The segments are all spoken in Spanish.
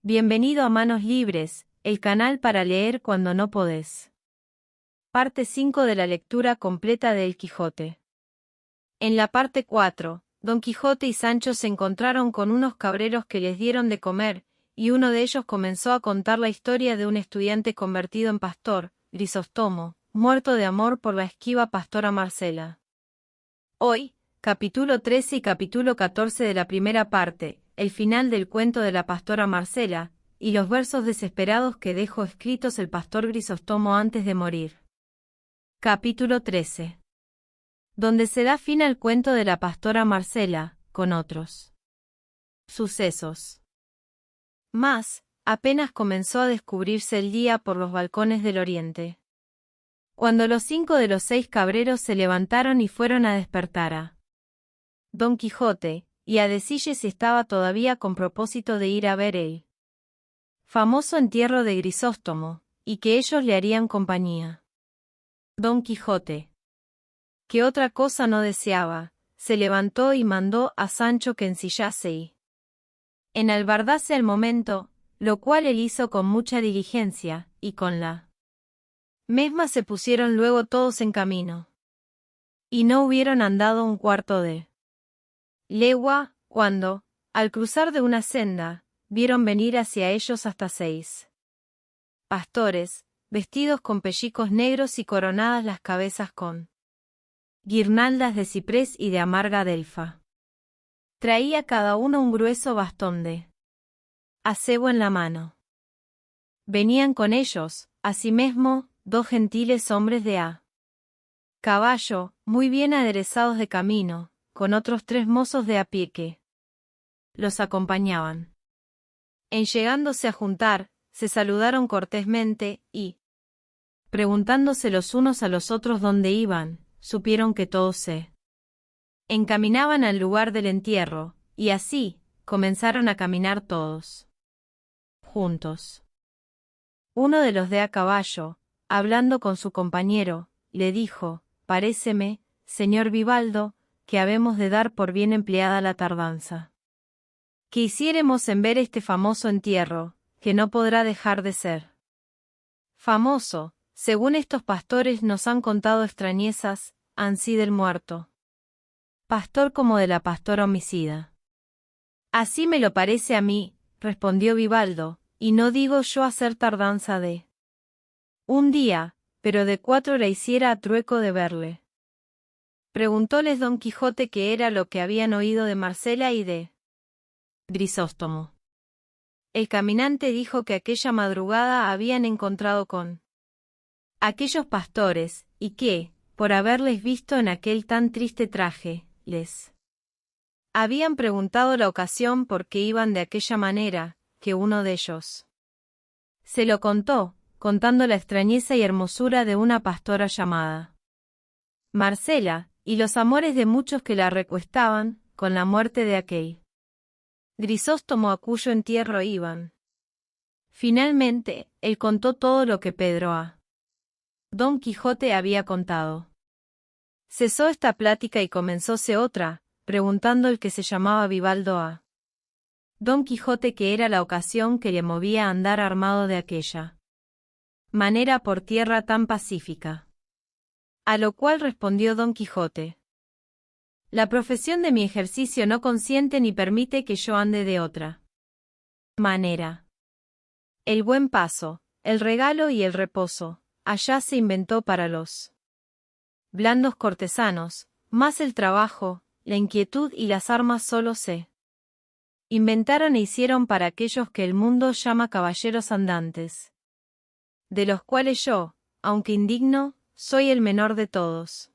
Bienvenido a Manos Libres, el canal para leer cuando no podés. Parte 5 de la lectura completa de El Quijote. En la parte 4, Don Quijote y Sancho se encontraron con unos cabreros que les dieron de comer, y uno de ellos comenzó a contar la historia de un estudiante convertido en pastor, Grisóstomo, muerto de amor por la esquiva pastora Marcela. Hoy, capítulo 13 y capítulo 14 de la primera parte, el final del cuento de la pastora Marcela, y los versos desesperados que dejó escritos el pastor Grisóstomo antes de morir. Capítulo 13. Donde se da fin al cuento de la pastora Marcela, con otros sucesos. Mas, apenas comenzó a descubrirse el día por los balcones del oriente, cuando los 5 de los 6 cabreros se levantaron y fueron a despertar a Don Quijote, y a decille si estaba todavía con propósito de ir a ver el famoso entierro de Grisóstomo, y que ellos le harían compañía. Don Quijote, que otra cosa no deseaba, se levantó y mandó a Sancho que ensillase y enalbardase al momento, lo cual él hizo con mucha diligencia, y con la mesma se pusieron luego todos en camino. Y no hubieron andado un cuarto de legua, cuando, al cruzar de una senda, vieron venir hacia ellos hasta 6 pastores, vestidos con pellicos negros y coronadas las cabezas con guirnaldas de ciprés y de amarga adelfa. Traía cada uno un grueso bastón de acebo en la mano. Venían con ellos, asimesmo, 2 gentiles hombres de a caballo, muy bien aderezados de camino, con otros 3 mozos de a pie que los acompañaban. En llegándose a juntar, se saludaron cortésmente, y, preguntándose los unos a los otros dónde iban, supieron que todos se encaminaban al lugar del entierro, y así, comenzaron a caminar todos juntos. Uno de los de a caballo, hablando con su compañero, le dijo: paréceme, señor Vivaldo, que habemos de dar por bien empleada la tardanza que hiciéremos en ver este famoso entierro, que no podrá dejar de ser famoso, según estos pastores nos han contado extrañezas, ansí del muerto pastor como de la pastora homicida. Así me lo parece a mí, respondió Vivaldo, y no digo yo hacer tardanza de un día, pero de 4 la hiciera a trueco de verle. Preguntóles Don Quijote qué era lo que habían oído de Marcela y de Grisóstomo. El caminante dijo que aquella madrugada habían encontrado con aquellos pastores, y que, por haberles visto en aquel tan triste traje, les habían preguntado la ocasión por qué iban de aquella manera, que uno de ellos se lo contó, contando la extrañeza y hermosura de una pastora llamada Marcela, y los amores de muchos que la recuestaban, con la muerte de aquel Grisóstomo a cuyo entierro iban. Finalmente, él contó todo lo que Pedro a Don Quijote había contado. Cesó esta plática y comenzóse otra, preguntando el que se llamaba Vivaldo a Don Quijote qué era la ocasión que le movía a andar armado de aquella manera por tierra tan pacífica. A lo cual respondió Don Quijote: la profesión de mi ejercicio no consiente ni permite que yo ande de otra manera. El buen paso, el regalo y el reposo, allá se inventó para los blandos cortesanos, más el trabajo, la inquietud y las armas solo se inventaron e hicieron para aquellos que el mundo llama caballeros andantes, de los cuales yo, aunque indigno, soy el menor de todos.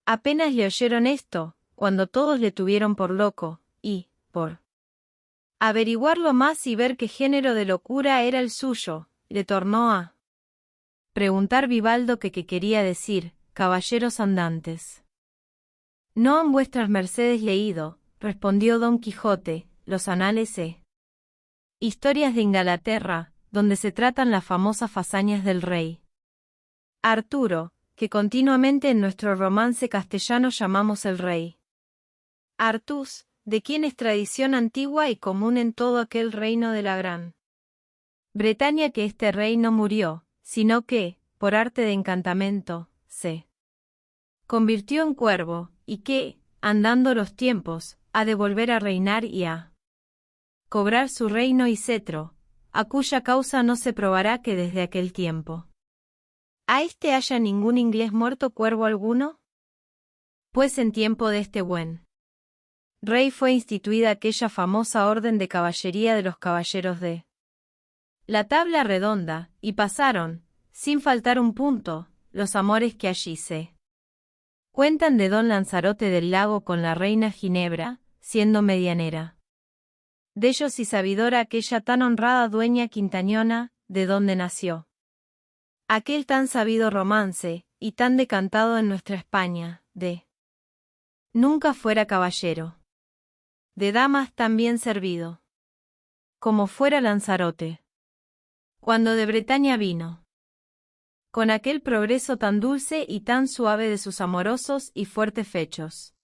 Apenas le oyeron esto, cuando todos le tuvieron por loco, y, por averiguarlo más y ver qué género de locura era el suyo, le tornó a preguntar Vivaldo que qué quería decir, caballeros andantes. ¿No han vuestras mercedes leído, respondió Don Quijote, los anales e historias de Ingalaterra, donde se tratan las famosas fazañas del rey Arturo, que continuamente en nuestro romance castellano llamamos el rey Artus, de quien es tradición antigua y común en todo aquel reino de la Gran Bretaña, que este rey no murió, sino que, por arte de encantamento, se convirtió en cuervo, y que, andando los tiempos, ha de volver a reinar y a cobrar su reino y cetro, a cuya causa no se probará que desde aquel tiempo a este haya ningún inglés muerto cuervo alguno. Pues en tiempo de este buen rey fue instituida aquella famosa orden de caballería de los caballeros de la tabla redonda, y pasaron, sin faltar un punto, los amores que allí se cuentan de don Lanzarote del Lago con la reina Ginebra, siendo medianera dellos y sabidora aquella tan honrada dueña quintañona, de donde nació aquel tan sabido romance, y tan decantado en nuestra España, de nunca fuera caballero de damas tan bien servido como fuera Lanzarote, cuando de Bretaña vino, con aquel progreso tan dulce y tan suave de sus amorosos y fuertes fechos.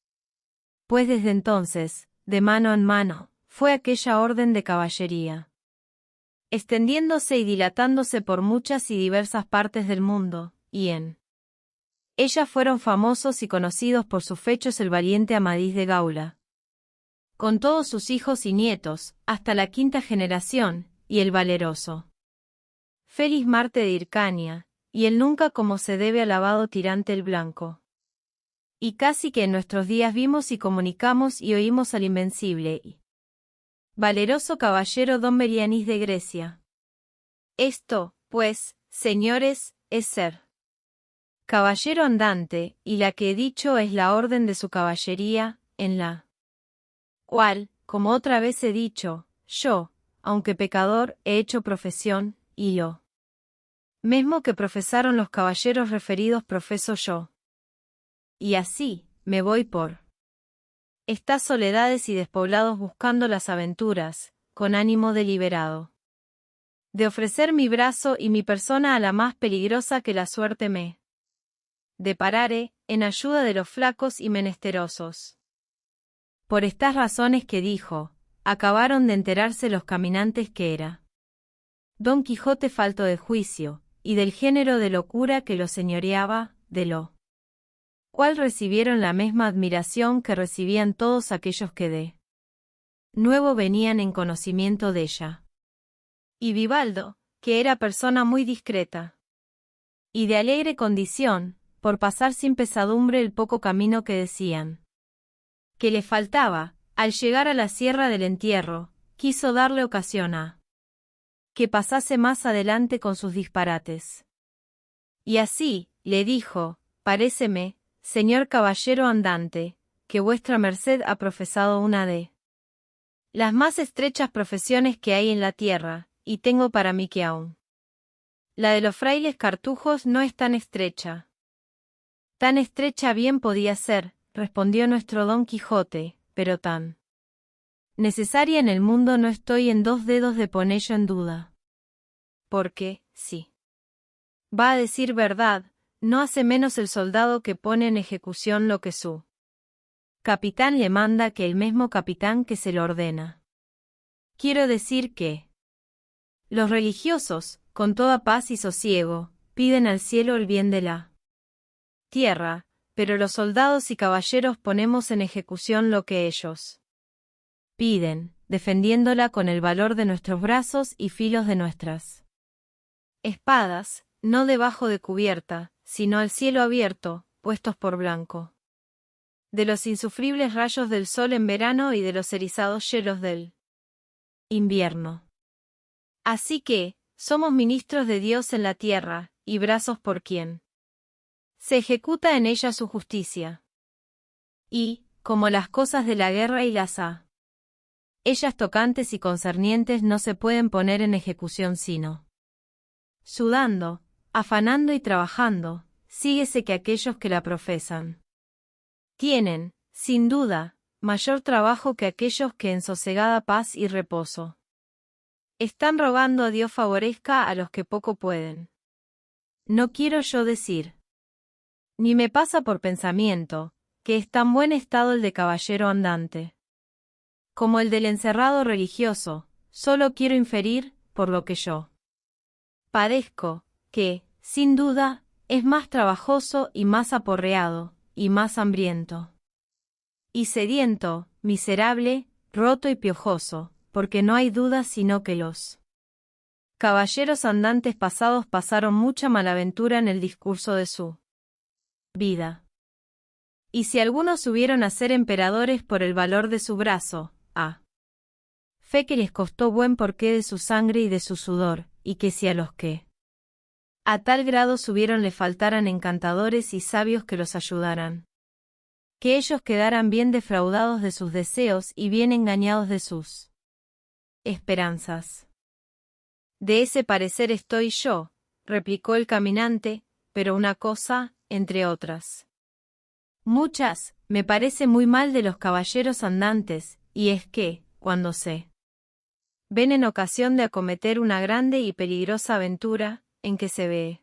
Pues desde entonces, de mano en mano, fue aquella orden de caballería, extendiéndose y dilatándose por muchas y diversas partes del mundo, y en ella fueron famosos y conocidos por sus fechos el valiente Amadís de Gaula, con todos sus hijos y nietos, hasta la quinta generación, y el valeroso Félix Marte de Hircania, y el nunca como se debe alabado Tirante el Blanco. Y casi que en nuestros días vimos y comunicamos y oímos al invencible y valeroso caballero don Merianís de Grecia. Esto, pues, señores, es ser caballero andante, y la que he dicho es la orden de su caballería, en la cual, como otra vez he dicho, yo, aunque pecador, he hecho profesión, y lo mesmo que profesaron los caballeros referidos profeso yo. Y así, me voy por estas soledades y despoblados buscando las aventuras, con ánimo deliberado de ofrecer mi brazo y mi persona a la más peligrosa que la suerte me deparare, en ayuda de los flacos y menesterosos. Por estas razones que dijo, acabaron de enterarse los caminantes que era Don Quijote falto de juicio, y del género de locura que lo señoreaba, de lo cual recibieron la misma admiración que recibían todos aquellos que de nuevo venían en conocimiento de ella. Y Vivaldo, que era persona muy discreta y de alegre condición, por pasar sin pesadumbre el poco camino que decían que le faltaba, al llegar a la sierra del entierro, quiso darle ocasión a que pasase más adelante con sus disparates. Y así, le dijo, paréceme, señor caballero andante, que vuestra merced ha profesado una de las más estrechas profesiones que hay en la tierra, y tengo para mí que aún la de los frailes cartujos no es tan estrecha. Tan estrecha bien podía ser, respondió nuestro Don Quijote, pero tan necesaria en el mundo no estoy en dos dedos de ponello en duda. Porque, sí, va a decir verdad, no hace menos el soldado que pone en ejecución lo que su capitán le manda que el mismo capitán que se lo ordena. Quiero decir que los religiosos, con toda paz y sosiego, piden al cielo el bien de la tierra, pero los soldados y caballeros ponemos en ejecución lo que ellos piden, defendiéndola con el valor de nuestros brazos y filos de nuestras espadas, no debajo de cubierta, sino al cielo abierto, puestos por blanco de los insufribles rayos del sol en verano y de los erizados hielos del invierno. Así que, somos ministros de Dios en la tierra, y brazos por quien se ejecuta en ella su justicia. Y, como las cosas de la guerra y las ellas tocantes y concernientes no se pueden poner en ejecución sino sudando, afanando y trabajando, síguese que aquellos que la profesan tienen, sin duda, mayor trabajo que aquellos que en sosegada paz y reposo están rogando a Dios favorezca a los que poco pueden. No quiero yo decir, ni me pasa por pensamiento, que es tan buen estado el de caballero andante, como el del encerrado religioso, solo quiero inferir, por lo que yo padezco, que, sin duda, es más trabajoso y más aporreado, y más hambriento. Y sediento, miserable, roto y piojoso, porque no hay duda sino que los caballeros andantes pasados pasaron mucha malaventura en el discurso de su vida. Y si algunos subieron a ser emperadores por el valor de su brazo, fe que les costó buen porqué de su sangre y de su sudor, y que si a los que a tal grado subieron le faltaran encantadores y sabios que los ayudaran, que ellos quedaran bien defraudados de sus deseos y bien engañados de sus esperanzas. De ese parecer estoy yo, replicó el caminante, pero una cosa, entre otras muchas, me parece muy mal de los caballeros andantes, y es que, cuando se ven en ocasión de acometer una grande y peligrosa aventura, en que se ve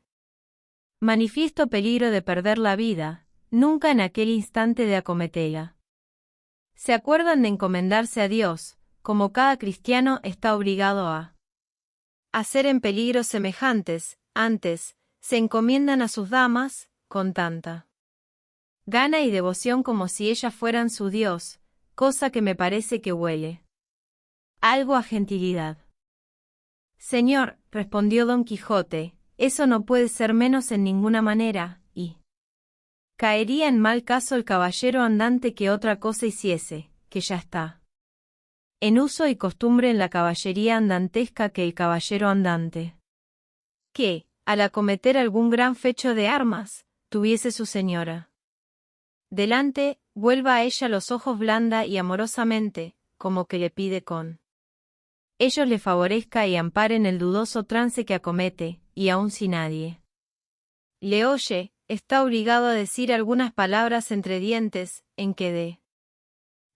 manifiesto peligro de perder la vida, nunca en aquel instante de acometerla se acuerdan de encomendarse a Dios, como cada cristiano está obligado a hacer en peligros semejantes, antes, se encomiendan a sus damas, con tanta gana y devoción como si ellas fueran su Dios, cosa que me parece que huele algo a gentilidad. Señor, respondió Don Quijote, eso no puede ser menos en ninguna manera, y caería en mal caso el caballero andante que otra cosa hiciese, que ya está en uso y costumbre en la caballería andantesca que el caballero andante, que, al acometer algún gran fecho de armas, tuviese su señora delante, vuelva a ella los ojos blanda y amorosamente, como que le pide con ellos le favorezca y ampare en el dudoso trance que acomete, y aun si nadie le oye, está obligado a decir algunas palabras entre dientes, en que de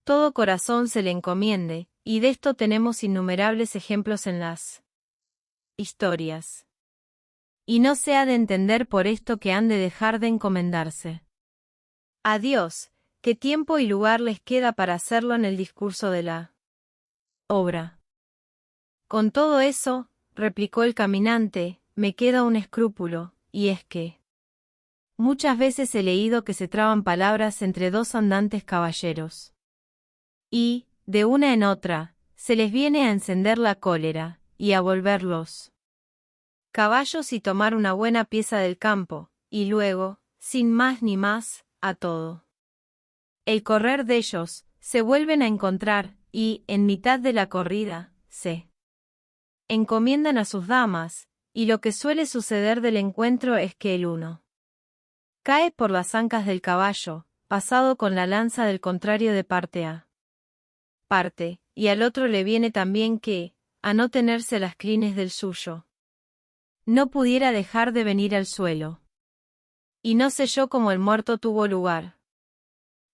todo corazón se le encomiende, y de esto tenemos innumerables ejemplos en las historias. Y no se ha de entender por esto que han de dejar de encomendarse a Dios, qué tiempo y lugar les queda para hacerlo en el discurso de la obra. Con todo eso, replicó el caminante, me queda un escrúpulo, y es que muchas veces he leído que se traban palabras entre dos andantes caballeros. Y, de una en otra, se les viene a encender la cólera, y a volverlos caballos y tomar una buena pieza del campo, y luego, sin más ni más, a todo el correr de ellos, se vuelven a encontrar, y, en mitad de la corrida, se encomiendan a sus damas, y lo que suele suceder del encuentro es que el uno cae por las ancas del caballo, pasado con la lanza del contrario de parte a parte, y al otro le viene también que, a no tenerse las crines del suyo, no pudiera dejar de venir al suelo. Y no sé yo cómo el muerto tuvo lugar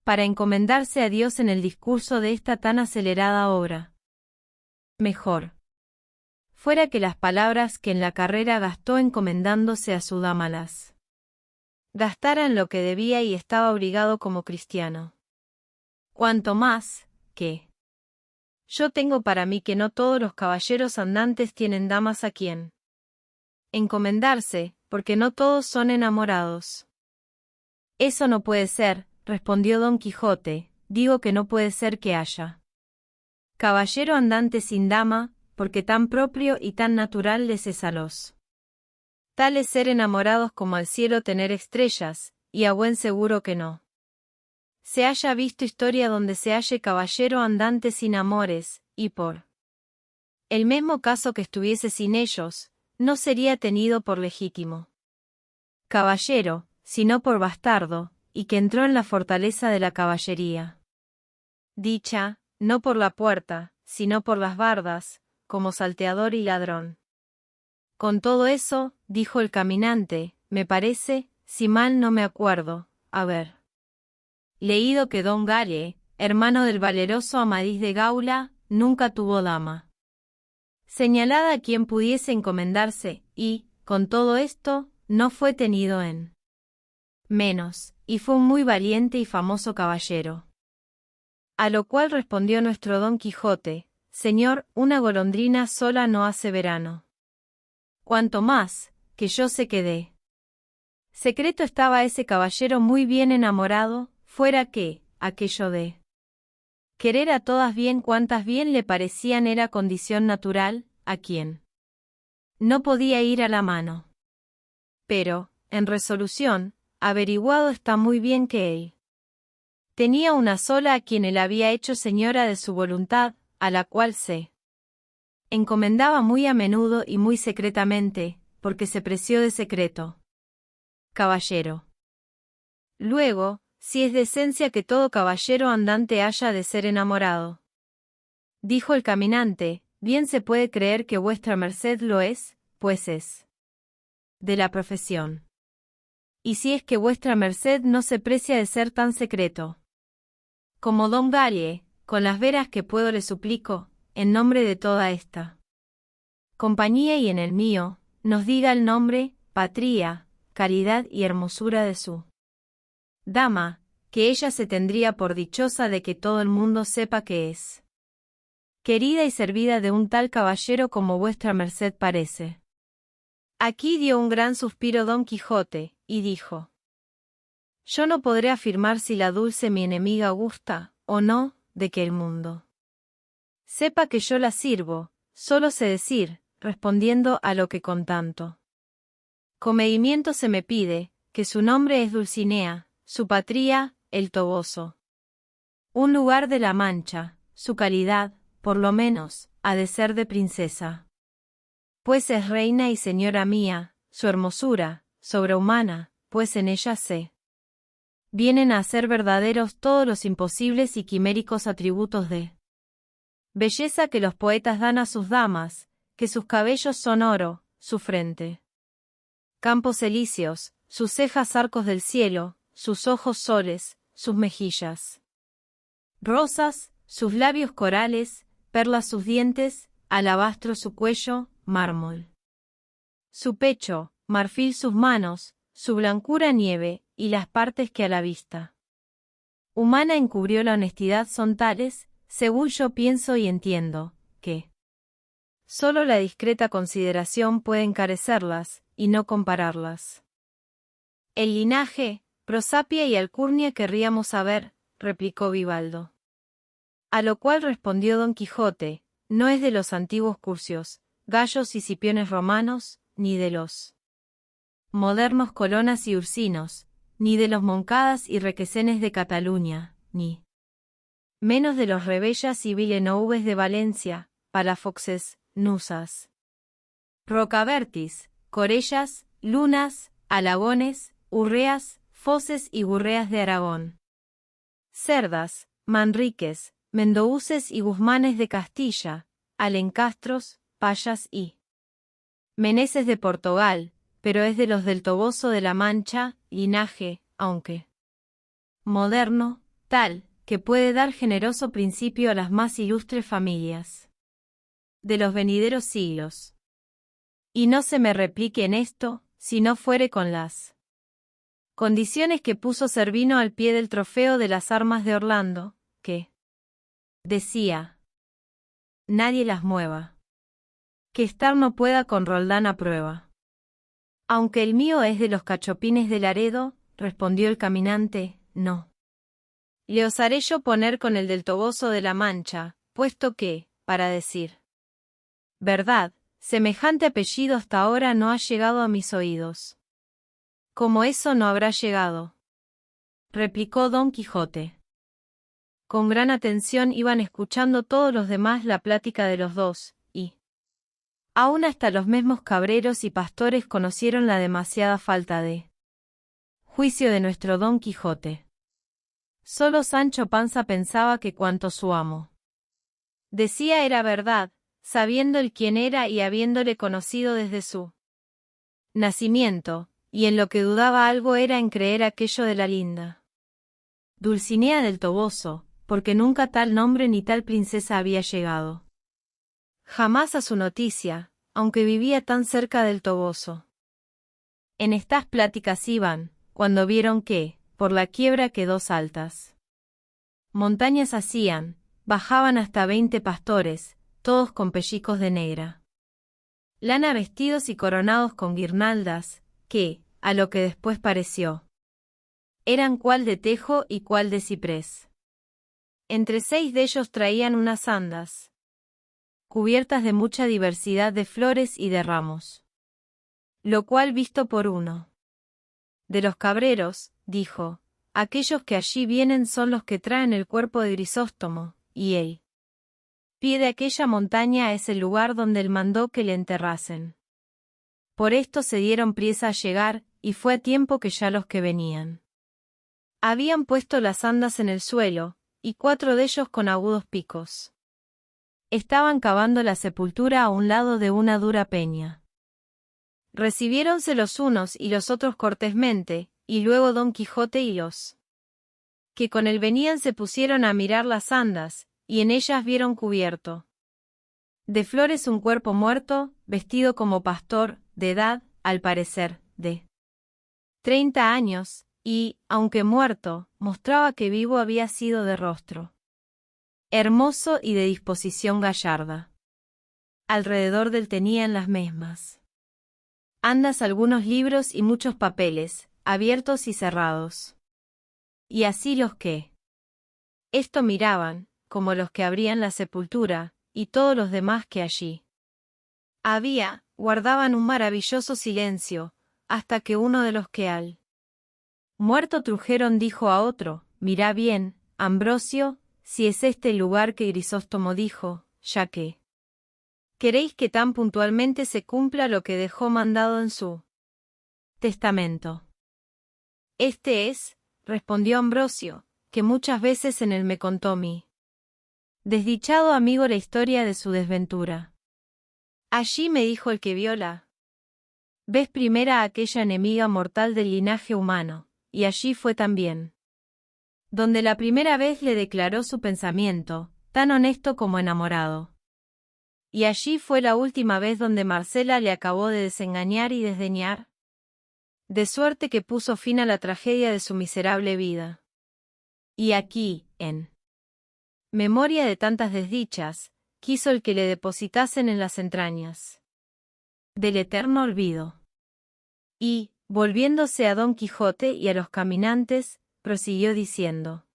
para encomendarse a Dios en el discurso de esta tan acelerada obra. Mejor fuera que las palabras que en la carrera gastó encomendándose a su dama las gastara en lo que debía y estaba obligado como cristiano. Cuanto más, que yo tengo para mí que no todos los caballeros andantes tienen damas a quien encomendarse, porque no todos son enamorados. Eso no puede ser, respondió Don Quijote, digo que no puede ser que haya caballero andante sin dama, porque tan propio y tan natural les es a los tales ser enamorados como al cielo tener estrellas, y a buen seguro que no se haya visto historia donde se halle caballero andante sin amores, y por el mismo caso que estuviese sin ellos, no sería tenido por legítimo caballero, sino por bastardo, y que entró en la fortaleza de la caballería dicha, no por la puerta, sino por las bardas, como salteador y ladrón. Con todo eso, dijo el caminante, me parece, si mal no me acuerdo, haber leído que don Galle, hermano del valeroso Amadís de Gaula, nunca tuvo dama señalada a quien pudiese encomendarse, y, con todo esto, no fue tenido en menos, y fue un muy valiente y famoso caballero. A lo cual respondió nuestro Don Quijote: Señor, una golondrina sola no hace verano. Cuanto más, que yo se quedé. Secreto estaba ese caballero muy bien enamorado, fuera que, aquello de querer a todas bien cuantas bien le parecían era condición natural, a quien no podía ir a la mano. Pero, en resolución, averiguado está muy bien que él tenía una sola a quien él había hecho señora de su voluntad, a la cual se encomendaba muy a menudo y muy secretamente, porque se preció de secreto. Caballero. Luego, si es decencia que todo caballero andante haya de ser enamorado. Dijo el caminante, bien se puede creer que vuestra merced lo es, pues es de la profesión. Y si es que vuestra merced no se precia de ser tan secreto como don Galle, con las veras que puedo le suplico, en nombre de toda esta compañía y en el mío, nos diga el nombre, patria, caridad y hermosura de su dama, que ella se tendría por dichosa de que todo el mundo sepa que es querida y servida de un tal caballero como vuestra merced parece. Aquí dio un gran suspiro Don Quijote, y dijo: Yo no podré afirmar si la dulce mi enemiga gusta, o no, de que el mundo sepa que yo la sirvo, solo sé decir, respondiendo a lo que con tanto comedimiento se me pide, que su nombre es Dulcinea, su patria, el Toboso. Un lugar de la Mancha, su calidad, por lo menos, ha de ser de princesa. Pues es reina y señora mía, su hermosura, sobrehumana, pues en ella sé vienen a ser verdaderos todos los imposibles y quiméricos atributos de belleza que los poetas dan a sus damas, que sus cabellos son oro, su frente campos elíseos, sus cejas arcos del cielo, sus ojos soles, sus mejillas rosas, sus labios corales, perlas sus dientes, alabastro su cuello, mármol su pecho, marfil sus manos, su blancura nieve, y las partes que a la vista humana encubrió la honestidad son tales, según yo pienso y entiendo, que solo la discreta consideración puede encarecerlas, y no compararlas. El linaje, prosapia y alcurnia querríamos saber, replicó Vivaldo. A lo cual respondió Don Quijote: no es de los antiguos cursios, gallos y cipiones romanos, ni de los modernos colonas y ursinos, ni de los moncadas y requesenes de Cataluña, ni menos de los rebellas y villeneuves de Valencia, palafoxes, nusas, rocabertis, corellas, lunas, alagones, urreas, foces y gurreas de Aragón, cerdas, manriques, mendouces y guzmanes de Castilla, alencastros, payas y meneses de Portugal, pero es de los del Toboso de la Mancha, linaje, aunque moderno, tal, que puede dar generoso principio a las más ilustres familias de los venideros siglos. Y no se me replique en esto, si no fuere con las condiciones que puso Cervino al pie del trofeo de las armas de Orlando, que decía: nadie las mueva. Que estar no pueda con Roldán a prueba. Aunque el mío es de los cachopines de Laredo, respondió el caminante, no le osaré yo poner con el del Toboso de la Mancha, puesto que, para decir verdad, semejante apellido hasta ahora no ha llegado a mis oídos. Como eso no habrá llegado, replicó Don Quijote. Con gran atención iban escuchando todos los demás la plática de los dos, y aún hasta los mismos cabreros y pastores conocieron la demasiada falta de juicio de nuestro Don Quijote. Solo Sancho Panza pensaba que cuanto su amo decía era verdad, sabiendo el quién era y habiéndole conocido desde su nacimiento, y en lo que dudaba algo era en creer aquello de la linda Dulcinea del Toboso, porque nunca tal nombre ni tal princesa había llegado jamás a su noticia, aunque vivía tan cerca del Toboso. En estas pláticas iban, cuando vieron que, por la quiebra que dos altas montañas hacían, bajaban hasta 20 pastores, todos con pellizcos de negra lana vestidos y coronados con guirnaldas, que, a lo que después pareció, eran cuál de tejo y cuál de ciprés. Entre 6 de ellos traían unas andas, cubiertas de mucha diversidad de flores y de ramos. Lo cual visto por uno de los cabreros, dijo, aquellos que allí vienen son los que traen el cuerpo de Grisóstomo, y el pie de aquella montaña es el lugar donde él mandó que le enterrasen. Por esto se dieron priesa a llegar, y fue a tiempo que ya los que venían habían puesto las andas en el suelo, y 4 de ellos con agudos picos estaban cavando la sepultura a un lado de una dura peña. Recibiéronse los unos y los otros cortésmente, y luego Don Quijote y los que con él venían se pusieron a mirar las andas, y en ellas vieron cubierto de flores un cuerpo muerto, vestido como pastor, de edad, al parecer, de 30 años, y, aunque muerto, mostraba que vivo había sido de rostro hermoso y de disposición gallarda. Alrededor del tenían las mismas andas algunos libros y muchos papeles, abiertos y cerrados. Y así los que esto miraban, como los que abrían la sepultura, y todos los demás que allí había, guardaban un maravilloso silencio, hasta que uno de los que al muerto trujeron dijo a otro, mirá bien, Ambrosio, si es este el lugar que Grisóstomo dijo, ya que queréis que tan puntualmente se cumpla lo que dejó mandado en su testamento. Este es, respondió Ambrosio, que muchas veces en él me contó mi desdichado amigo la historia de su desventura. Allí me dijo el que vio la vez primera a aquella enemiga mortal del linaje humano, y allí fue también donde la primera vez le declaró su pensamiento, tan honesto como enamorado. Y allí fue la última vez donde Marcela le acabó de desengañar y desdeñar, de suerte que puso fin a la tragedia de su miserable vida. Y aquí, en memoria de tantas desdichas, quiso el que le depositasen en las entrañas del eterno olvido. Y, volviéndose a Don Quijote y a los caminantes, prosiguió diciendo: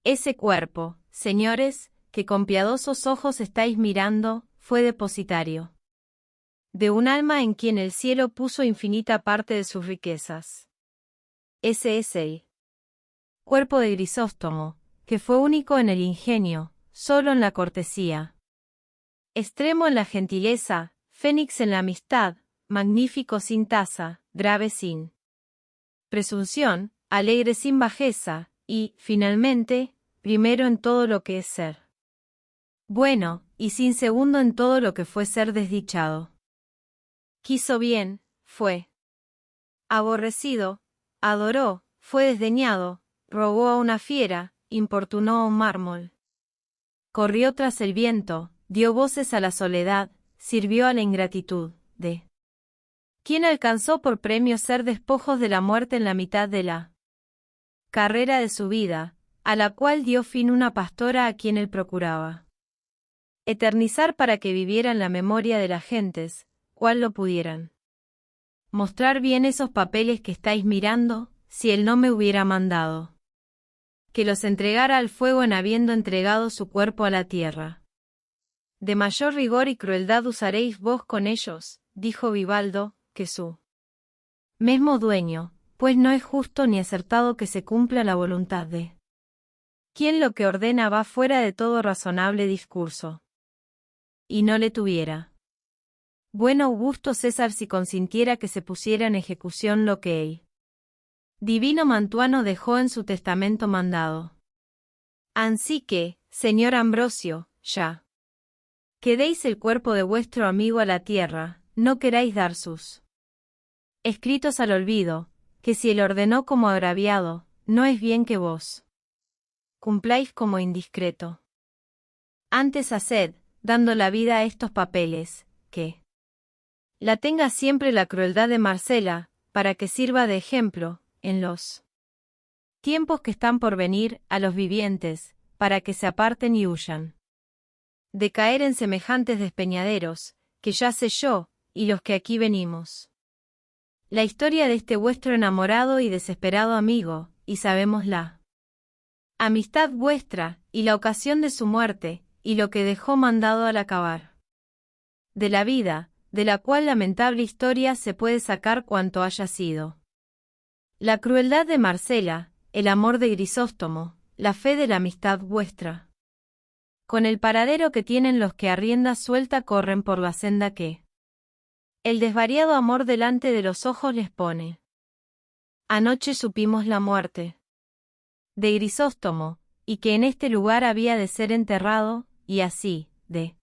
ese cuerpo, señores, que con piadosos ojos estáis mirando, fue depositario de un alma en quien el cielo puso infinita parte de sus riquezas. Ese es el cuerpo de Grisóstomo, que fue único en el ingenio, solo en la cortesía, extremo en la gentileza, fénix en la amistad, magnífico sin tasa, grave sin presunción, alegre sin bajeza, y, finalmente, primero en todo lo que es ser bueno, y sin segundo en todo lo que fue ser desdichado. Quiso bien, fue aborrecido, adoró, fue desdeñado, rogó a una fiera, importunó a un mármol, corrió tras el viento, dio voces a la soledad, sirvió a la ingratitud, de quien alcanzó por premio ser despojos de la muerte en la mitad de la carrera de su vida, a la cual dio fin una pastora a quien él procuraba eternizar para que viviera en la memoria de las gentes, cual lo pudieran mostrar bien esos papeles que estáis mirando, si él no me hubiera mandado que los entregara al fuego en habiendo entregado su cuerpo a la tierra. De mayor rigor y crueldad usaréis vos con ellos, dijo Vivaldo, que su mesmo dueño, pues no es justo ni acertado que se cumpla la voluntad de quien lo que ordena va fuera de todo razonable discurso. Y no le tuviera bueno Augusto César si consintiera que se pusiera en ejecución lo que él, divino Mantuano, dejó en su testamento mandado. Ansí que, señor Ambrosio, ya que deis el cuerpo de vuestro amigo a la tierra, no queráis dar sus escritos al olvido, que si él ordenó como agraviado, no es bien que vos cumpláis como indiscreto. Antes haced, dando la vida a estos papeles, que la tenga siempre la crueldad de Marcela, para que sirva de ejemplo, en los Tiempos que están por venir a los vivientes, para que se aparten y huyan. De caer en semejantes despeñaderos, que ya sé yo, y los que aquí venimos. La historia de este vuestro enamorado y desesperado amigo, y sabémosla. Amistad vuestra, y la ocasión de su muerte, y lo que dejó mandado al acabar. De la vida, de la cual lamentable historia se puede sacar cuanto haya sido. La crueldad de Marcela, el amor de Grisóstomo, la fe de la amistad vuestra. Con el paradero que tienen los que a rienda suelta corren por la senda que el desvariado amor delante de los ojos les pone. Anoche supimos la muerte de Grisóstomo, y que en este lugar había de ser enterrado, y así, de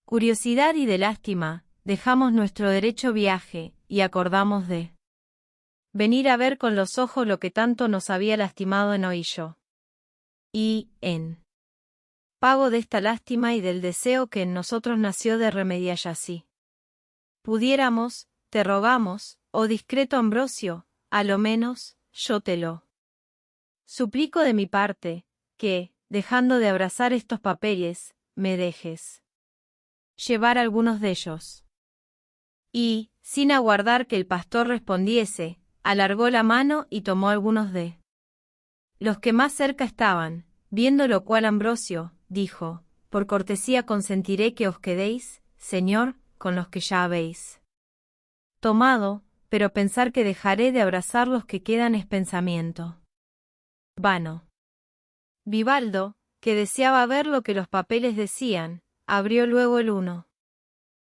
curiosidad y de lástima, dejamos nuestro derecho viaje, y acordamos de venir a ver con los ojos lo que tanto nos había lastimado en oillo. Y, en pago de esta lástima y del deseo que en nosotros nació de remediar así, pudiéramos, te rogamos, oh discreto Ambrosio, a lo menos, yo te lo suplico de mi parte, que, dejando de abrazar estos papeles, me dejes llevar algunos de ellos. Y, sin aguardar que el pastor respondiese, alargó la mano y tomó algunos de los que más cerca estaban, viendo lo cual Ambrosio, dijo, por cortesía consentiré que os quedéis, señor, con los que ya habéis tomado, pero pensar que dejaré de abrazar los que quedan es pensamiento vano. Vivaldo, que deseaba ver lo que los papeles decían, abrió luego el uno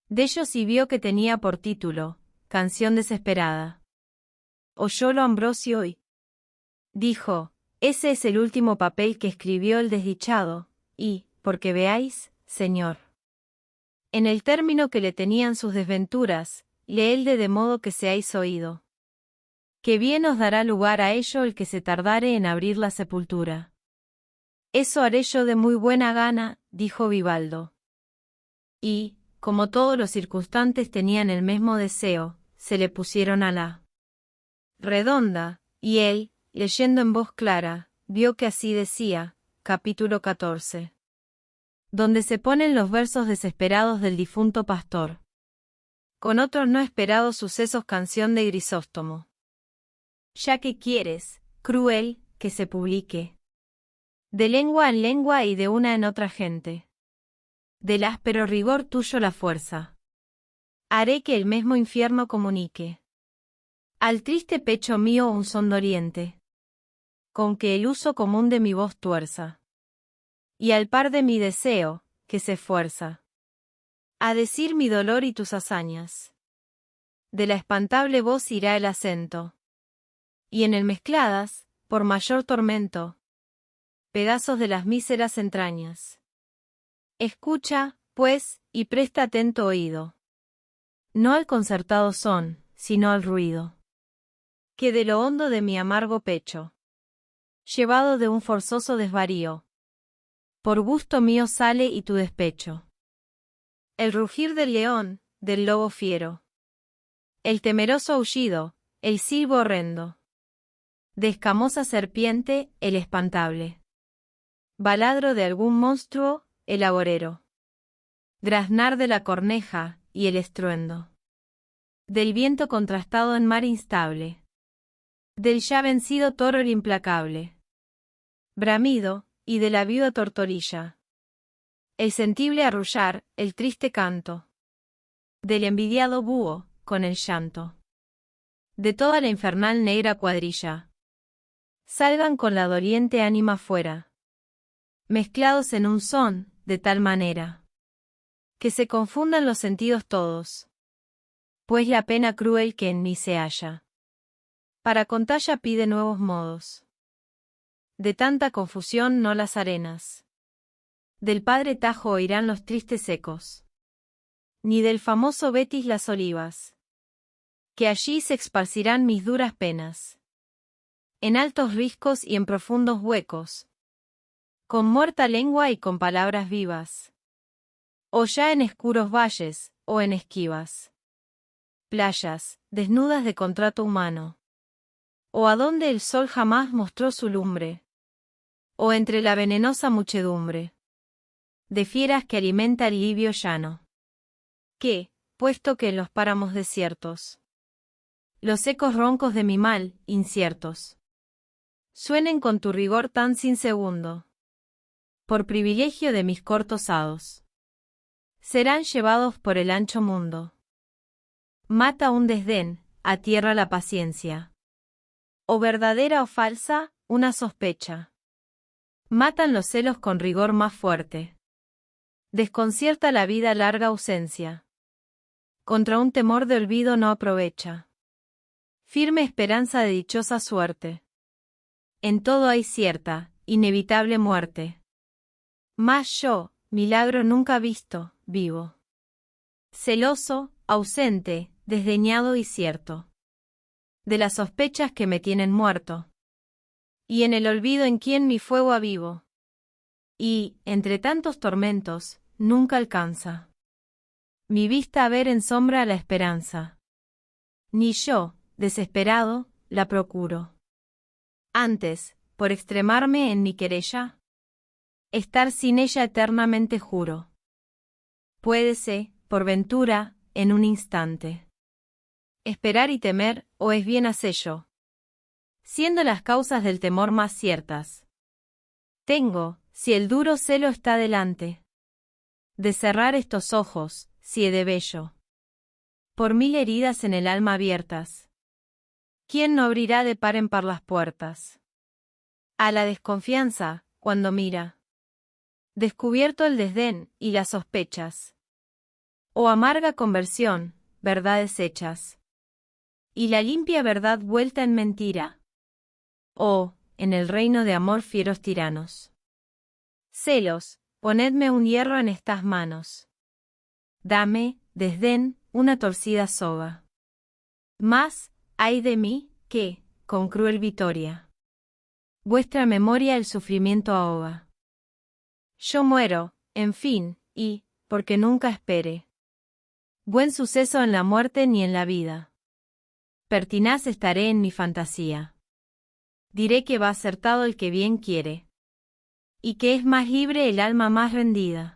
de ellos y vio que tenía por título, Canción desesperada. Oyólo Ambrosio y dijo, ese es el último papel que escribió el desdichado, y, porque veáis, señor, en el término que le tenían sus desventuras, leelde de modo que seáis oído. Que bien os dará lugar a ello el que se tardare en abrir la sepultura. Eso haré yo de muy buena gana, dijo Vivaldo. Y, como todos los circunstantes tenían el mismo deseo, se le pusieron a la redonda, y él, leyendo en voz clara, vio que así decía, capítulo 14. Donde se ponen los versos desesperados del difunto pastor. Con otros no esperados sucesos canción de Grisóstomo. Ya que quieres, cruel, que se publique. De lengua en lengua y de una en otra gente. Del áspero rigor tuyo la fuerza. Haré que el mismo infierno comunique al triste pecho mío un son doliente, con que el uso común de mi voz tuerza. Y al par de mi deseo, que se esfuerza a decir mi dolor y tus hazañas. De la espantable voz irá el acento. Y en el mezcladas, por mayor tormento, pedazos de las míseras entrañas. Escucha, pues, y presta atento oído. No al concertado son, sino al ruido que de lo hondo de mi amargo pecho, llevado de un forzoso desvarío, por gusto mío sale y tu despecho. El rugir del león, del lobo fiero, el temeroso aullido, el silbo horrendo, de escamosa serpiente, el espantable baladro de algún monstruo, el agorero, graznar de la corneja, y el estruendo del viento contrastado en mar instable, del ya vencido toro el implacable bramido, y de la viuda tortorilla, el sentible arrullar, el triste canto del envidiado búho, con el llanto de toda la infernal negra cuadrilla. Salgan con la doliente ánima fuera, mezclados en un son, de tal manera que se confundan los sentidos todos, pues la pena cruel que en mí se halla, para contalla pide nuevos modos. De tanta confusión no las arenas del padre Tajo oirán los tristes ecos, ni del famoso Betis las olivas, que allí se esparcirán mis duras penas, en altos riscos y en profundos huecos, con muerta lengua y con palabras vivas, o ya en escuros valles, o en esquivas playas, desnudas de contrato humano, o adonde el sol jamás mostró su lumbre, o entre la venenosa muchedumbre de fieras que alimenta el libio llano. Que, puesto que en los páramos desiertos, los ecos roncos de mi mal, inciertos, suenen con tu rigor tan sin segundo, por privilegio de mis cortos hados, serán llevados por el ancho mundo. Mata un desdén, atierra la paciencia. O verdadera o falsa, una sospecha. Matan los celos con rigor más fuerte. Desconcierta la vida larga ausencia. Contra un temor de olvido no aprovecha. Firme esperanza de dichosa suerte. En todo hay cierta, inevitable muerte. Mas yo, milagro nunca visto, vivo. Celoso, ausente, desdeñado y cierto. De las sospechas que me tienen muerto. Y en el olvido en quien mi fuego avivo. Y, entre tantos tormentos, nunca alcanza mi vista a ver en sombra la esperanza. Ni yo, desesperado, la procuro. Antes, por extremarme en mi querella, estar sin ella eternamente juro. Puédese, por ventura, en un instante, esperar y temer, o es bien hacello, siendo las causas del temor más ciertas. Tengo, si el duro celo está delante, de cerrar estos ojos, si he de bello, por 1000 heridas en el alma abiertas. ¿Quién no abrirá de par en par las puertas? A la desconfianza, cuando mira, descubierto el desdén y las sospechas, o amarga conversión, verdades hechas, y la limpia verdad vuelta en mentira, o, en el reino de amor fieros tiranos. Celos, ponedme un hierro en estas manos. Dame, desdén, una torcida soga. Mas, ay de mí, que, con cruel vitoria, vuestra memoria el sufrimiento ahoga. Yo muero, en fin, y, porque nunca espere buen suceso en la muerte ni en la vida, pertinaz estaré en mi fantasía. Diré que va acertado el que bien quiere, y que es más libre el alma más rendida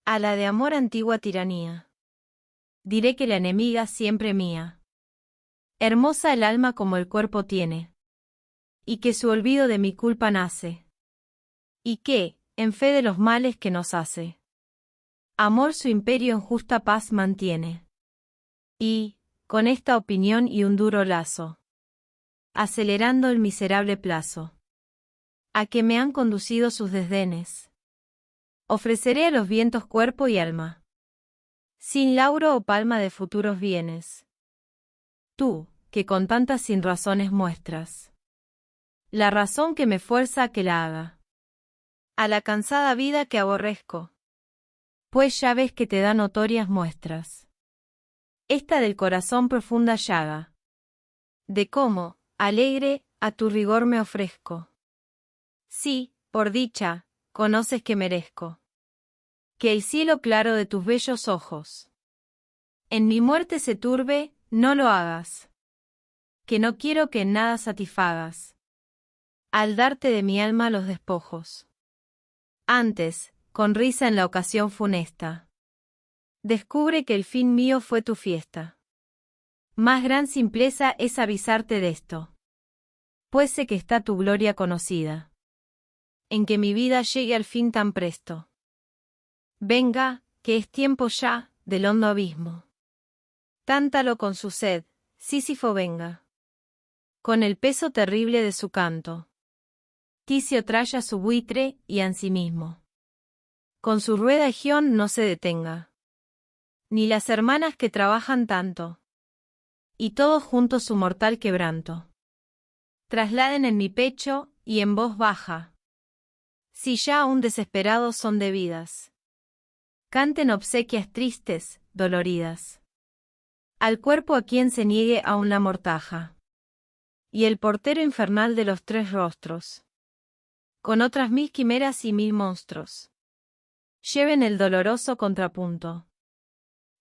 a la de amor antigua tiranía. Diré que la enemiga siempre mía, hermosa el alma como el cuerpo tiene, y que su olvido de mi culpa nace, y que, en fe de los males que nos hace, amor su imperio en justa paz mantiene. Y, con esta opinión y un duro lazo, acelerando el miserable plazo, a que me han conducido sus desdenes, ofreceré a los vientos cuerpo y alma, sin lauro o palma de futuros bienes. Tú, que con tantas sinrazones muestras la razón que me fuerza a que la haga, a la cansada vida que aborrezco, pues ya ves que te da notorias muestras. Esta del corazón profunda llaga, de cómo, alegre, a tu rigor me ofrezco. Sí, por dicha, conoces que merezco que el cielo claro de tus bellos ojos en mi muerte se turbe, no lo hagas, que no quiero que en nada satisfagas al darte de mi alma los despojos. Antes, con risa en la ocasión funesta, descubre que el fin mío fue tu fiesta. Más gran simpleza es avisarte de esto, pues sé que está tu gloria conocida, en que mi vida llegue al fin tan presto. Venga, que es tiempo ya, del hondo abismo. Tántalo con su sed, Sísifo venga, con el peso terrible de su canto. Ticio traya su buitre, y ansimismo, con su rueda Egión no se detenga. Ni las hermanas que trabajan tanto, y todos juntos su mortal quebranto, trasladen en mi pecho, y en voz baja, si ya aún desesperados son debidas, canten obsequias tristes, doloridas, al cuerpo a quien se niegue aún la mortaja, y el portero infernal de los 3 rostros, con otras 1000 quimeras y 1000 monstruos, lleven el doloroso contrapunto,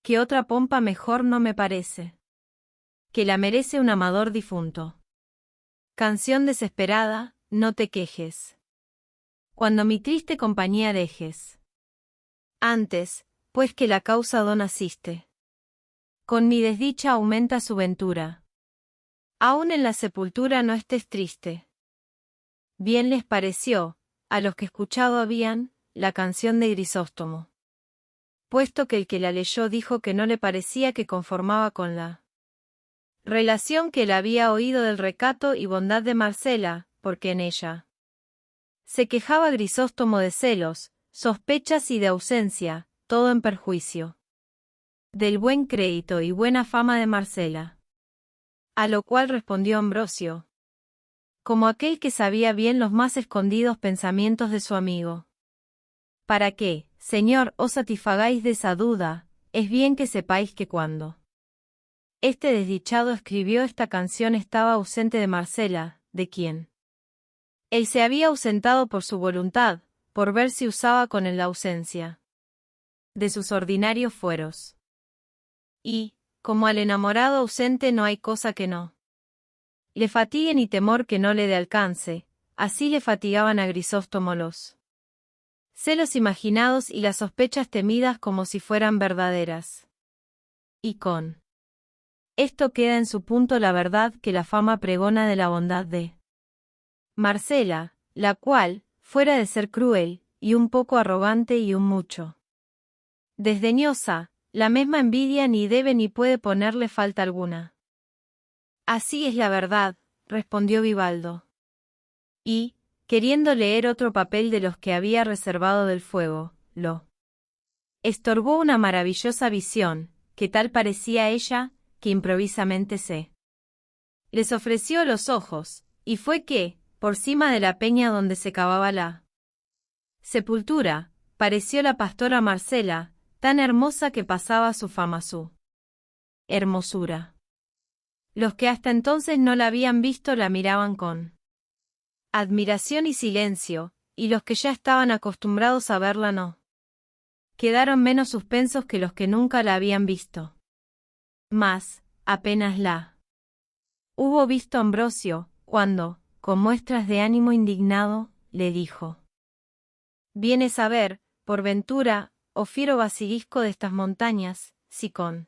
que otra pompa mejor no me parece, que la merece un amador difunto. Canción desesperada, no te quejes. Cuando mi triste compañía dejes. Antes, pues que la causa do naciste. Con mi desdicha aumenta su ventura. Aún en la sepultura no estés triste. Bien les pareció, a los que escuchado habían, la canción de Grisóstomo. Puesto que el que la leyó dijo que no le parecía que conformaba con la relación que él había oído del recato y bondad de Marcela, porque en ella se quejaba Grisóstomo de celos, sospechas y de ausencia, todo en perjuicio del buen crédito y buena fama de Marcela. A lo cual respondió Ambrosio, como aquel que sabía bien los más escondidos pensamientos de su amigo. Para que, señor, os satisfagáis de esa duda, es bien que sepáis que cuando este desdichado escribió esta canción estaba ausente de Marcela, de quien él se había ausentado por su voluntad, por ver si usaba con él la ausencia de sus ordinarios fueros. Y, como al enamorado ausente no hay cosa que no le fatigue ni temor que no le dé alcance, así le fatigaban a Grisóstomo los celos imaginados y las sospechas temidas como si fueran verdaderas. Y con esto queda en su punto la verdad que la fama pregona de la bondad de Marcela, la cual, fuera de ser cruel, y un poco arrogante y un mucho desdeñosa, la misma envidia ni debe ni puede ponerle falta alguna. Así es la verdad, respondió Vivaldo. Y, queriendo leer otro papel de los que había reservado del fuego, lo estorbó una maravillosa visión, que tal parecía ella, que improvisamente se les ofreció los ojos, y fue que, por cima de la peña donde se cavaba la sepultura, pareció la pastora Marcela, tan hermosa que pasaba su fama su hermosura. Los que hasta entonces no la habían visto la miraban con admiración y silencio, y los que ya estaban acostumbrados a verla no quedaron menos suspensos que los que nunca la habían visto. Mas, apenas la hubo visto Ambrosio, cuando, con muestras de ánimo indignado, le dijo: «¿Vienes a ver, por ventura, oh fiero basilisco de estas montañas, si con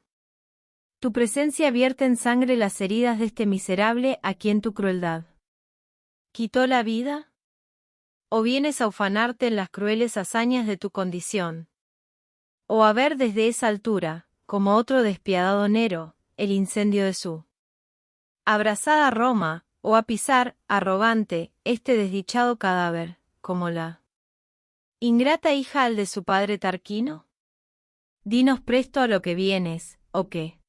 tu presencia vierten sangre las heridas de este miserable a quien tu crueldad quitó la vida? ¿O vienes a ufanarte en las crueles hazañas de tu condición? ¿O a ver desde esa altura, como otro despiadado Nero, el incendio de su abrasada Roma, o a pisar, arrogante, este desdichado cadáver, como la ingrata hija al de su padre Tarquino? Dinos presto a lo que vienes, ¿o qué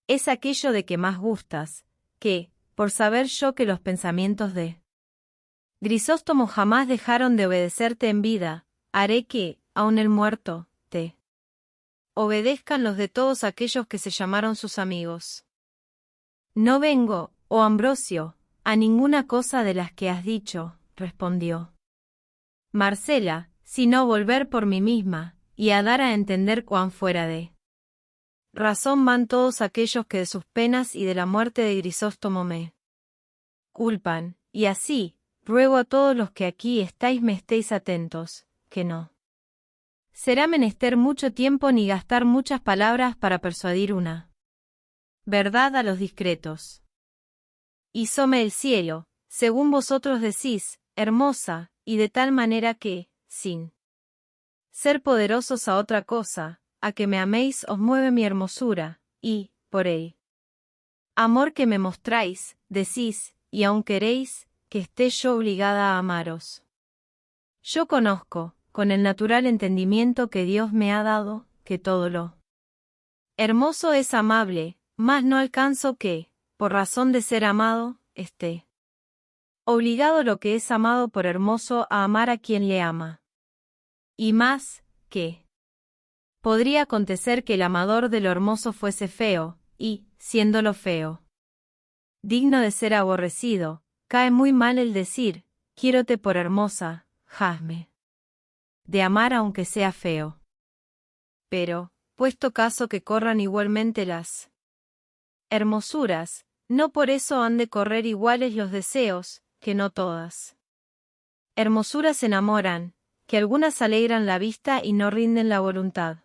es aquello de que más gustas, que, por saber yo que los pensamientos de Grisóstomo jamás dejaron de obedecerte en vida, haré que, aun el muerto, te obedezcan los de todos aquellos que se llamaron sus amigos? No vengo, oh Ambrosio, a ninguna cosa de las que has dicho, respondió Marcela, sino volver por mí misma, y a dar a entender cuán fuera de razón van todos aquellos que de sus penas y de la muerte de Grisóstomo me culpan, y así, ruego a todos los que aquí estáis me estéis atentos, que no será menester mucho tiempo ni gastar muchas palabras para persuadir una verdad a los discretos. Hízome el cielo, según vosotros decís, hermosa, y de tal manera que, sin ser poderosos a otra cosa, a que me améis os mueve mi hermosura, y, por el amor que me mostráis, decís, y aun queréis, que esté yo obligada a amaros. Yo conozco, con el natural entendimiento que Dios me ha dado, que todo lo hermoso es amable, mas no alcanzo que, por razón de ser amado, esté obligado lo que es amado por hermoso a amar a quien le ama. Y más, que podría acontecer que el amador de lo hermoso fuese feo, y, siéndolo feo, digno de ser aborrecido, cae muy mal el decir, quiérote por hermosa, hazme de amar aunque sea feo. Pero, puesto caso que corran igualmente las hermosuras, No por eso han de correr iguales los deseos, que no todas. Hermosuras enamoran, que algunas alegran la vista y no rinden la voluntad.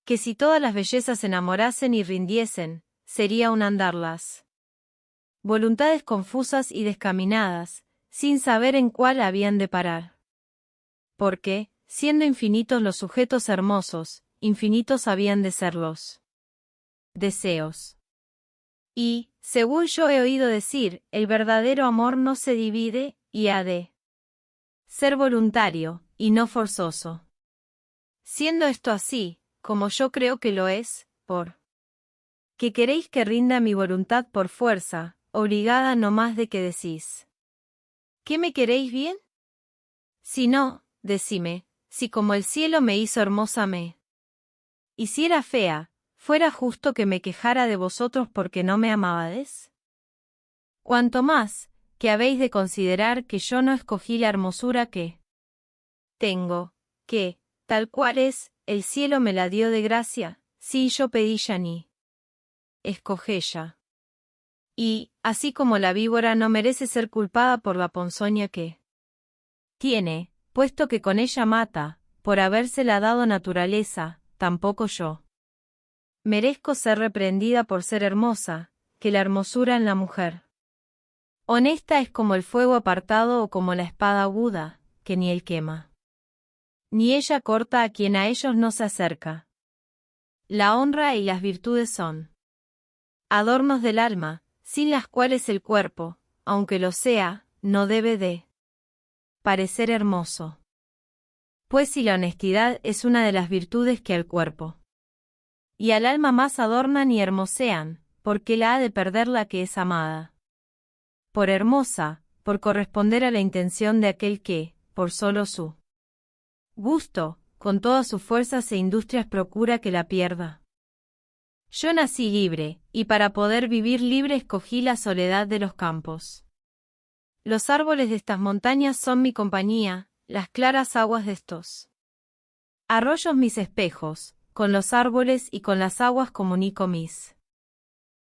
Que si todas las bellezas enamorasen y rindiesen, sería un andarlas. Voluntades confusas y descaminadas, sin saber en cuál habían de parar. Porque, siendo infinitos los sujetos hermosos, infinitos habían de ser los deseos. Y, según yo he oído decir, el verdadero amor no se divide, y ha de ser voluntario, y no forzoso. Siendo esto así, como yo creo que lo es, por que queréis que rinda mi voluntad por fuerza, obligada no más de que decís. ¿Qué me queréis bien? Si no, decime, si como el cielo me hizo hermosa me hiciera fea, ¿fuera justo que me quejara de vosotros porque no me amabades? Cuanto más, que habéis de considerar que yo no escogí la hermosura que tengo, que, tal cual es, el cielo me la dio de gracia, si yo pedí ya ni escogella. Y, así como la víbora no merece ser culpada por la ponzoña que tiene, puesto que con ella mata, por habérsela dado naturaleza, tampoco yo merezco ser reprendida por ser hermosa, que la hermosura en la mujer honesta es como el fuego apartado o como la espada aguda, que ni él quema, ni ella corta a quien a ellos no se acerca. La honra y las virtudes son adornos del alma, sin las cuales el cuerpo, aunque lo sea, no debe de parecer hermoso. Pues si la honestidad es una de las virtudes que al cuerpo y al alma más adornan y hermosean, porque la ha de perder la que es amada. Por hermosa, por corresponder a la intención de aquel que, por solo su gusto, con todas sus fuerzas e industrias procura que la pierda. Yo nací libre, y para poder vivir libre escogí la soledad de los campos. Los árboles de estas montañas son mi compañía, las claras aguas de estos arroyos mis espejos, con los árboles y con las aguas comunico mis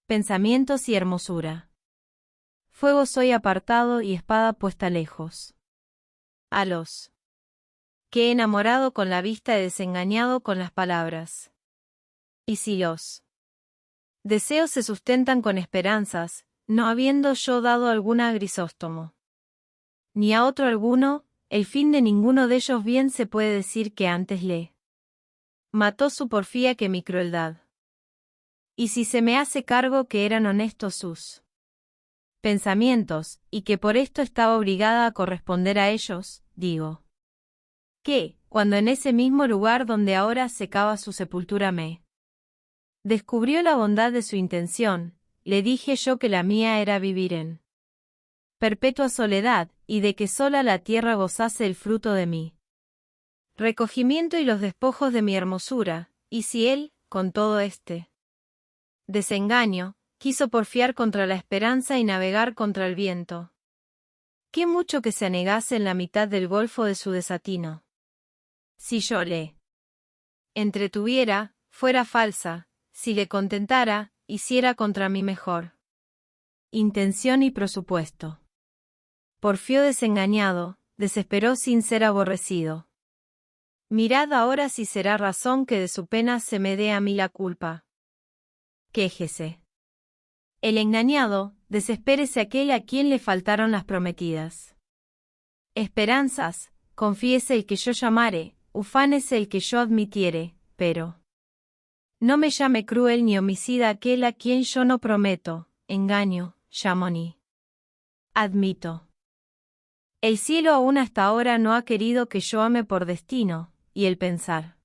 pensamientos y hermosura. Fuego soy apartado y espada puesta lejos. A los que he enamorado con la vista he desengañado con las palabras. Y si los deseos se sustentan con esperanzas, no habiendo yo dado alguna a Grisóstomo, ni a otro alguno, el fin de ninguno de ellos bien se puede decir que antes le mató su porfía que mi crueldad. Y si se me hace cargo que eran honestos sus pensamientos, y que por esto estaba obligada a corresponder a ellos, digo que, cuando en ese mismo lugar donde ahora secaba su sepultura me descubrió la bondad de su intención, le dije yo que la mía era vivir en perpetua soledad, y de que sola la tierra gozase el fruto de mí recogimiento y los despojos de mi hermosura, y si él, con todo este desengaño, quiso porfiar contra la esperanza y navegar contra el viento, qué mucho que se anegase en la mitad del golfo de su desatino. Si yo le entretuviera, fuera falsa, si le contentara, hiciera contra mí mejor intención y presupuesto. Porfió desengañado, desesperó sin ser aborrecido. Mirad ahora si será razón que de su pena se me dé a mí la culpa. Quéjese el engañado, desespérese aquel a quien le faltaron las prometidas esperanzas, confíese el que yo llamare, ufánese el que yo admitiere, pero no me llame cruel ni homicida aquel a quien yo no prometo, engaño, llamo ni admito. El cielo aún hasta ahora no ha querido que yo ame por destino, y el pensar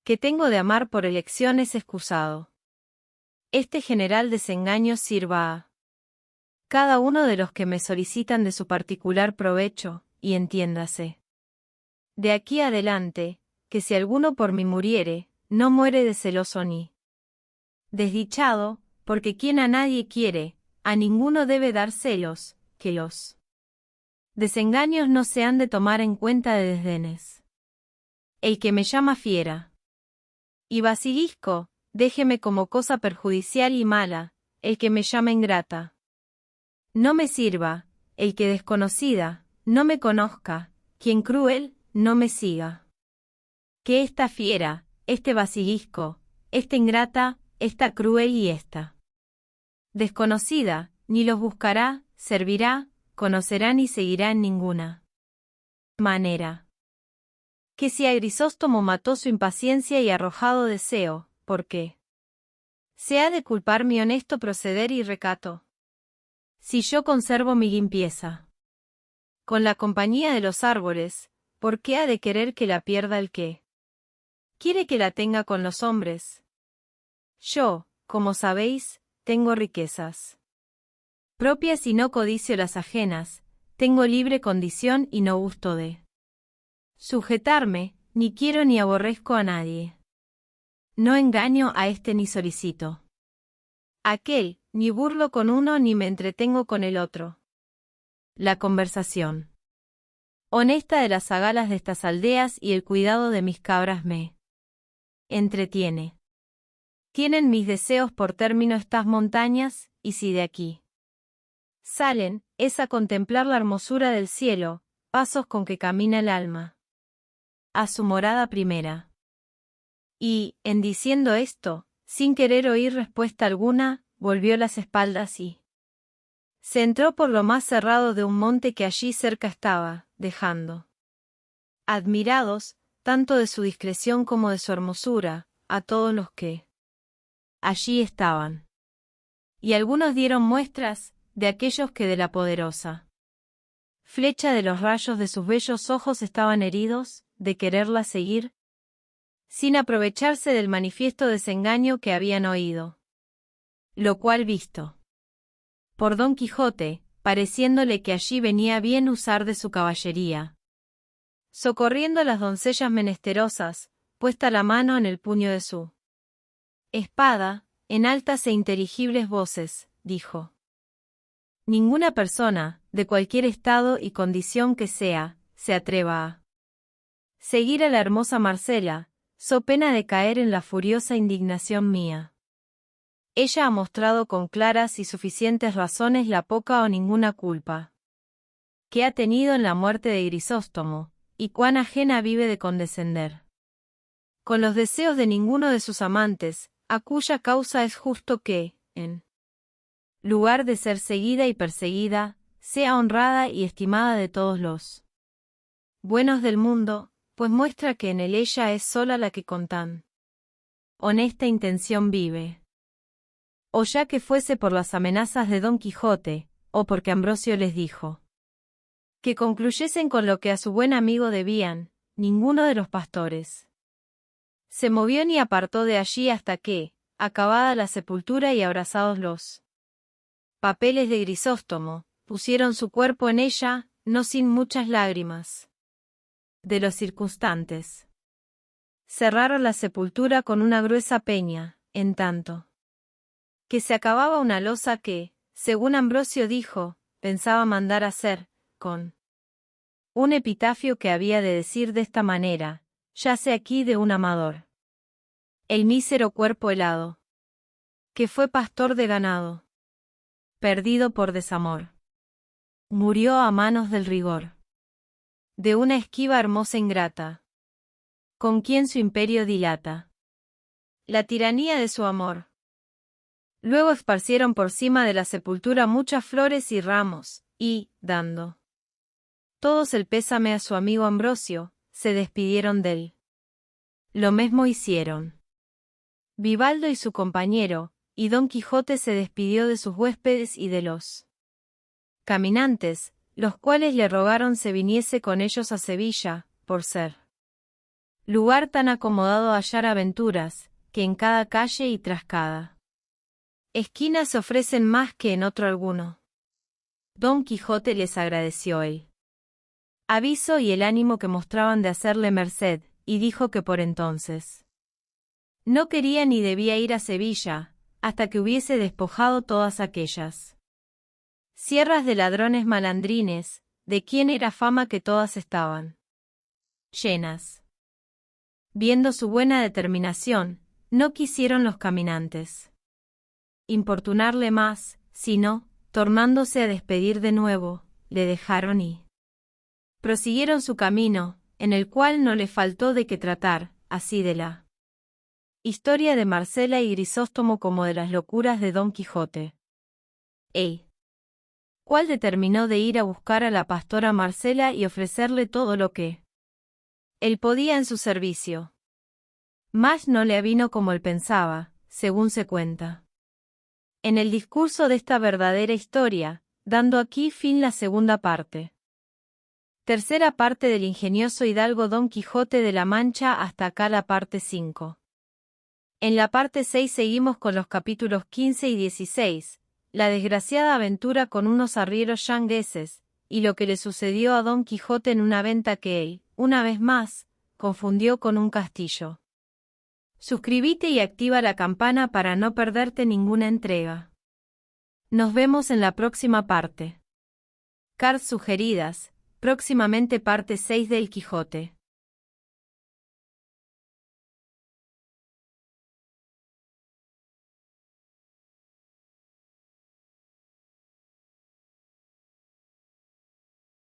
que tengo de amar por elección es excusado. Este general desengaño sirva a cada uno de los que me solicitan de su particular provecho, y entiéndase de aquí adelante, que si alguno por mí muriere, no muere de celoso ni desdichado, porque quien a nadie quiere, a ninguno debe dar celos, que los desengaños no se han de tomar en cuenta de desdenes. El que me llama fiera y basilisco, déjeme como cosa perjudicial y mala, el que me llama ingrata. No me sirva, el que desconocida, no me conozca, quien cruel, no me siga. Que esta fiera, este basilisco, esta ingrata, esta cruel y esta desconocida, ni los buscará, servirá, conocerá ni seguirá en ninguna manera. Que si a Grisóstomo mató su impaciencia y arrojado deseo, ¿por qué? ¿Se ha de culpar mi honesto proceder y recato? Si yo conservo mi limpieza con la compañía de los árboles, ¿por qué ha de querer que la pierda el que quiere que la tenga con los hombres? Yo, como sabéis, tengo riquezas propias y no codicio las ajenas, tengo libre condición y no gusto de sujetarme, ni quiero ni aborrezco a nadie. No engaño a este ni solicito aquel, ni burlo con uno ni me entretengo con el otro. La conversación honesta de las zagalas de estas aldeas y el cuidado de mis cabras me entretiene. Tienen mis deseos por término estas montañas, y si de aquí salen, es a contemplar la hermosura del cielo, pasos con que camina el alma a su morada primera. Y, en diciendo esto, sin querer oír respuesta alguna, volvió las espaldas y se entró por lo más cerrado de un monte que allí cerca estaba, dejando admirados, tanto de su discreción como de su hermosura, a todos los que allí estaban. Y algunos dieron muestras, de aquellos que de la poderosa flecha de los rayos de sus bellos ojos estaban heridos, de quererla seguir, sin aprovecharse del manifiesto desengaño que habían oído. Lo cual visto por Don Quijote, pareciéndole que allí venía bien usar de su caballería, socorriendo a las doncellas menesterosas, puesta la mano en el puño de su espada, en altas e inteligibles voces, dijo: Ninguna persona, de cualquier estado y condición que sea, se atreva a seguir a la hermosa Marcela, so pena de caer en la furiosa indignación mía. Ella ha mostrado con claras y suficientes razones la poca o ninguna culpa que ha tenido en la muerte de Grisóstomo, y cuán ajena vive de condescender con los deseos de ninguno de sus amantes, a cuya causa es justo que, en lugar de ser seguida y perseguida, sea honrada y estimada de todos los buenos del mundo, pues muestra que en él ella es sola la que con tan honesta intención vive. O ya que fuese por las amenazas de Don Quijote, o porque Ambrosio les dijo que concluyesen con lo que a su buen amigo debían, ninguno de los pastores se movió ni apartó de allí hasta que, acabada la sepultura y abrazados los papeles de Grisóstomo, pusieron su cuerpo en ella, no sin muchas lágrimas de los circunstantes. Cerraron la sepultura con una gruesa peña, en tanto que se acababa una losa que, según Ambrosio dijo, pensaba mandar hacer, con un epitafio que había de decir de esta manera: yace aquí de un amador el mísero cuerpo helado, que fue pastor de ganado, perdido por desamor. Murió a manos del rigor de una esquiva hermosa ingrata, con quien su imperio dilata la tiranía de su amor. Luego esparcieron por cima de la sepultura muchas flores y ramos, y, dando todos el pésame a su amigo Ambrosio, se despidieron de él. Lo mismo hicieron Vivaldo y su compañero, y Don Quijote se despidió de sus huéspedes y de los caminantes, los cuales le rogaron se viniese con ellos a Sevilla, por ser lugar tan acomodado a hallar aventuras, que en cada calle y tras cada esquina se ofrecen más que en otro alguno. Don Quijote les agradeció el aviso y el ánimo que mostraban de hacerle merced, y dijo que por entonces no quería ni debía ir a Sevilla, hasta que hubiese despojado todas aquellas sierras de ladrones malandrines, de quien era fama que todas estaban llenas. Viendo su buena determinación, no quisieron los caminantes importunarle más, sino, tornándose a despedir de nuevo, le dejaron y prosiguieron su camino, en el cual no le faltó de qué tratar, así de la historia de Marcela y Grisóstomo como de las locuras de Don Quijote. ¿Cuál determinó de ir a buscar a la pastora Marcela y ofrecerle todo lo que él podía en su servicio? Mas no le avino como él pensaba, según se cuenta en el discurso de esta verdadera historia, dando aquí fin la segunda parte. Tercera parte del ingenioso hidalgo Don Quijote de la Mancha, hasta acá la parte 5. En la parte 6 seguimos con los capítulos 15 y 16, la desgraciada aventura con unos arrieros yangueses, y lo que le sucedió a Don Quijote en una venta que él, una vez más, confundió con un castillo. Suscríbete y activa la campana para no perderte ninguna entrega. Nos vemos en la próxima parte. Cards sugeridas, próximamente parte 6 del Quijote.